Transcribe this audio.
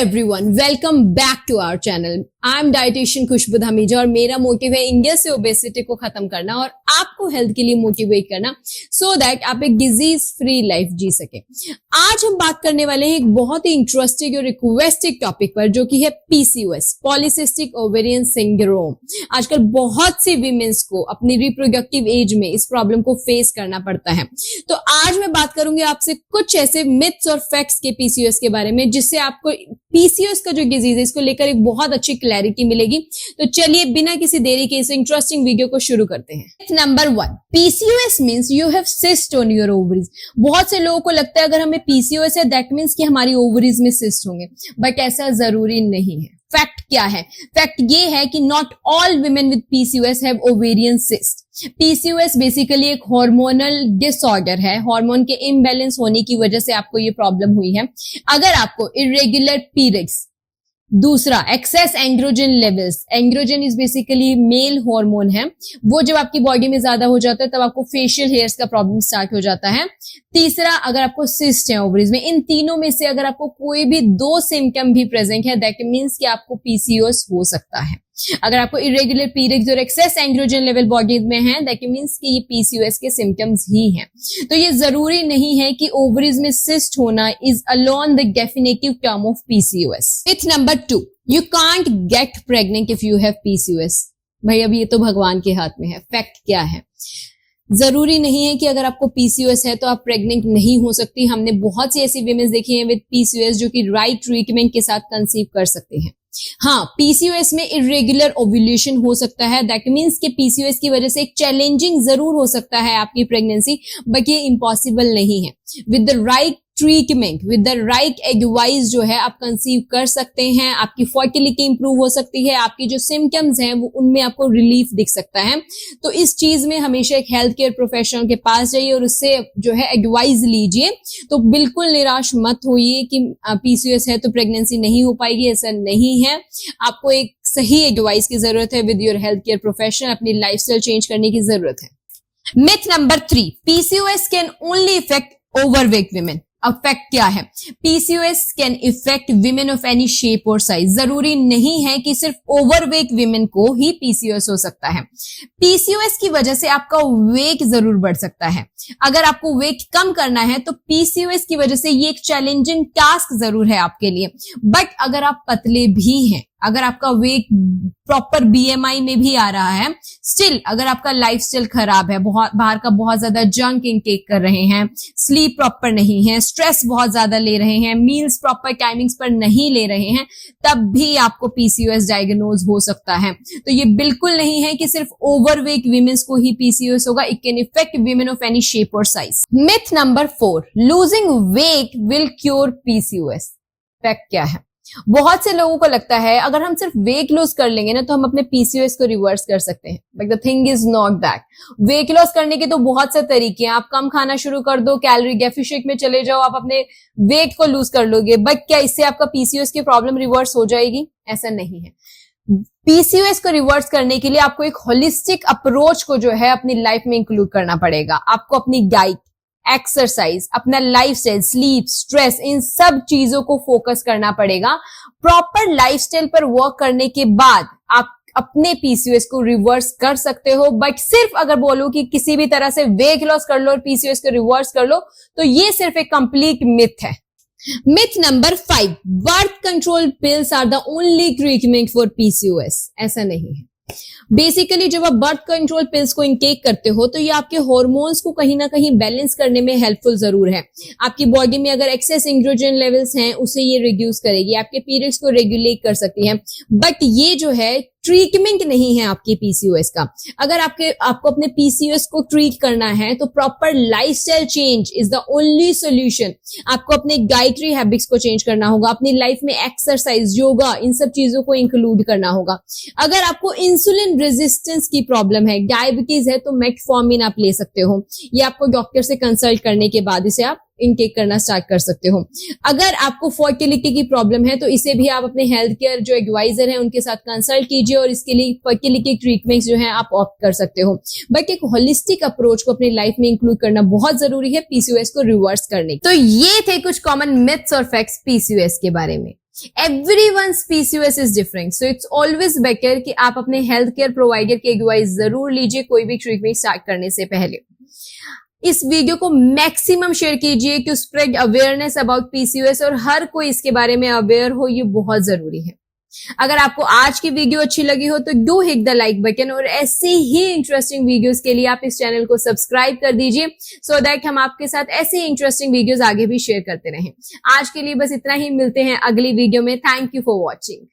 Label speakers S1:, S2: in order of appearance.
S1: Everyone, welcome back to our channel. I am dietitian Khushboo Dhamija और मेरा motive है India से ओबेसिटी को खत्म करना और आपको हेल्थ के लिए मोटिवेट करना सो दैट आप एक डिजीज फ्री लाइफ जी सके। आज हम बात करने वाले हैं एक बहुत ही इंटरेस्टिंग और रिक्वेस्टिंग टॉपिक पर, जो कि है पीसीओएस, पॉलीसिस्टिक ओवेरियन सिंड्रोम। आजकल बहुत सी वीमेंस को अपनी रिप्रोडक्टिव एज में इस प्रॉब्लम को फेस करना पड़ता है। तो आज मैं बात करूंगी आपसे कुछ ऐसे मिथ्स और फैक्ट्स के पीसीओएस के बारे में, जिससे आपको पीसीओएस का जो डिजीज है इसको लेकर एक बहुत अच्छी क्लैरिटी मिलेगी। तो चलिए बिना किसी देरी के इस इंटरेस्टिंग वीडियो को शुरू करते हैं। Number 1, PCOS means you have cyst on your ovaries. बहुत से लोगों को लगता है अगर हमें पीसीओएस है दैट मींस कि हमारी ओवरीज में सिस्ट होंगे, बट ऐसा जरूरी नहीं है। फैक्ट क्या है? फैक्ट ये है कि not all women with PCOS have ovarian cyst. PCOS basically एक हार्मोनल डिसऑर्डर है। हार्मोन के इम्बैलेंस होने की वजह से आपको ये प्रॉब्लम हुई है। अगर आपको इरेगुलर पीरियड्स, दूसरा excess androgen levels, androgen is basically male hormone है, वो जब आपकी बॉडी में ज्यादा हो जाता है तब आपको फेशियल हेयर्स का प्रॉब्लम स्टार्ट हो जाता है। तीसरा, अगर आपको सिस्ट है ओवरीज में, इन तीनों में से अगर आपको कोई भी 2 सिम्टम भी प्रेजेंट है दैट मींस कि आपको पीसीओएस हो सकता है। अगर आपको इरेगुलर पीरियड्स और एक्सेस एंड्रोजन लेवल बॉडी में है दैट मींस कि ये पीसीओएस के सिम्टम्स ही हैं। तो ये जरूरी नहीं है कि ओवरीज में सिस्ट होना is alone the definitive term of PCOS. Myth number 2, you can't get pregnant if you have PCOS. भाई अब ये तो भगवान के हाथ में है। फैक्ट क्या है? जरूरी नहीं है कि अगर आपको पीसीओएस है तो आप प्रेग्नेंट नहीं हो सकती। हमने बहुत सी ऐसी वीमेंस देखी हैं विद पीसीओएस जो कि राइट ट्रीटमेंट के साथ कंसीव कर सकते हैं। हाँ, पीसीओएस में इरेगुलर ओव्यूलेशन हो सकता है, दैट मींस कि पीसीओएस की वजह से एक चैलेंजिंग जरूर हो सकता है आपकी प्रेगनेंसी, बट ये इम्पॉसिबल नहीं है। With the right treatment, with the right advice जो है आप कंसीव कर सकते हैं। आपकी फर्टिलिटी इंप्रूव हो सकती है, आपकी जो सिम्टम्स हैं वो उनमें आपको रिलीफ दिख सकता है। तो इस चीज में हमेशा एक हेल्थ केयर प्रोफेशनल के पास जाइए और उससे जो है एडवाइस लीजिए। तो बिल्कुल निराश मत होइए कि पीसीओएस है तो प्रेगनेंसी नहीं हो पाएगी, ऐसा नहीं है। आपको एक सही एडवाइस की जरूरत है with your health care professional. अपनी लाइफस्टाइल चेंज करने की जरूरत है। Myth number 3, PCOS can only effect overweight women. अब फैक्ट क्या है? PCOS can effect women of any shape और साइज। जरूरी नहीं है कि सिर्फ ओवरवेट विमेन को ही पीसीओएस हो सकता है। पीसीओएस की वजह से आपका वेट जरूर बढ़ सकता है। अगर आपको वेट कम करना है तो पीसीओएस की वजह से ये एक चैलेंजिंग टास्क जरूर है आपके लिए। बट अगर आप पतले भी हैं, अगर आपका वेट प्रॉपर बीएमआई में भी आ रहा है, स्टिल अगर आपका लाइफस्टाइल खराब है, बाहर का बहुत ज्यादा जंक इनटेक कर रहे हैं, स्लीप प्रॉपर नहीं है, स्ट्रेस बहुत ज्यादा ले रहे हैं, मील्स प्रॉपर टाइमिंग्स पर नहीं ले रहे हैं, तब भी आपको पीसीओएस डायग्नोज हो सकता है। तो ये बिल्कुल नहीं है कि सिर्फ ओवरवेट वीमेंस को ही पीसीओएस होगा। It can affect women of any shape और size. Myth number 4, losing weight will cure PCOS. Fact क्या है? बहुत से लोगों को लगता है अगर हम सिर्फ वेट लॉस कर लेंगे ना तो हम अपने पीसीओएस को रिवर्स कर सकते हैं, but the thing is not that. Weight loss करने के तो बहुत से तरीके हैं। आप कम खाना शुरू कर दो, कैलोरी डेफिशिएंट में चले जाओ, आप अपने वेट को लूज कर लोगे, बट क्या इससे आपका पीसीओएस की प्रॉब्लम रिवर्स हो जाएगी? ऐसा नहीं है। पीसीओएस को रिवर्स करने के लिए आपको एक होलिस्टिक अप्रोच को जो है अपनी लाइफ में इंक्लूड करना पड़ेगा। आपको अपनी डाइट, एक्सरसाइज, अपना लाइफस्टाइल, स्लीप, स्ट्रेस, इन सब चीजों को फोकस करना पड़ेगा। प्रॉपर लाइफस्टाइल पर वर्क करने के बाद आप अपने पीसीओएस को रिवर्स कर सकते हो। बट सिर्फ अगर बोलो कि किसी भी तरह से वेट लॉस कर लो और पीसीओएस को रिवर्स कर लो, तो ये सिर्फ एक कंप्लीट मिथ है। Myth number 5, birth control pills are the only treatment for PCOS. ऐसा नहीं है। बेसिकली जब आप बर्थ कंट्रोल पिल्स को इनटेक करते हो तो ये आपके हार्मोन्स को कहीं ना कहीं बैलेंस करने में हेल्पफुल जरूर है। आपकी बॉडी में अगर एक्सेस एंड्रोजन लेवल्स हैं उसे ये रिड्यूस करेगी, आपके पीरियड्स को रेगुलेट कर सकती है। बट ये जो है ट्रीटमेंट नहीं है आपकी पीसीओएस का। अगर आपको अपने पीसीओएस को ट्रीट करना है तो proper lifestyle change is the only solution. आपको अपने डाइटरी हैबिट्स को चेंज करना होगा, अपनी लाइफ में एक्सरसाइज, योगा, इन सब चीजों को इंक्लूड करना होगा। अगर आपको इंसुलिन रेजिस्टेंस की प्रॉब्लम है, डायबिटीज है, तो मेटफॉर्मिन आप ले सकते हो। ये आपको डॉक्टर से कंसल्ट करने के बाद इसे आप इनटेक करना स्टार्ट कर सकते हो। अगर आपको फर्टिलिटी की प्रॉब्लम है तो इसे भी आप अपने हेल्थ केयर जो एडवाइजर है उनके साथ कंसल्ट कीजिए और इसके लिए फर्टिलिटी ट्रीटमेंट्स जो है आप ऑप्ट कर सकते हो। बट एक होलिस्टिक अप्रोच को अपनी लाइफ में इंक्लूड करना बहुत जरूरी है पीसीओएस को रिवर्स करने। तो ये थे कुछ कॉमन मिथ्स और फैक्ट्स पीसीओएस के बारे में। Everyone's PCOS is different, so it's always better कि आप अपने हेल्थ केयर प्रोवाइडर की एडवाइस जरूर लीजिए कोई भी ट्रीटमेंट स्टार्ट करने से पहले। इस वीडियो को मैक्सिमम शेयर कीजिए to spread awareness about PCOS और हर कोई इसके बारे में अवेयर हो, ये बहुत जरूरी है। अगर आपको आज की वीडियो अच्छी लगी हो तो do hit the like button और ऐसे ही इंटरेस्टिंग वीडियोस के लिए आप इस चैनल को सब्सक्राइब कर दीजिए सो दैट हम आपके साथ ऐसे ही इंटरेस्टिंग वीडियोस आगे भी शेयर करते रहें। आज के लिए बस इतना ही, मिलते हैं अगली वीडियो में। Thank you for watching.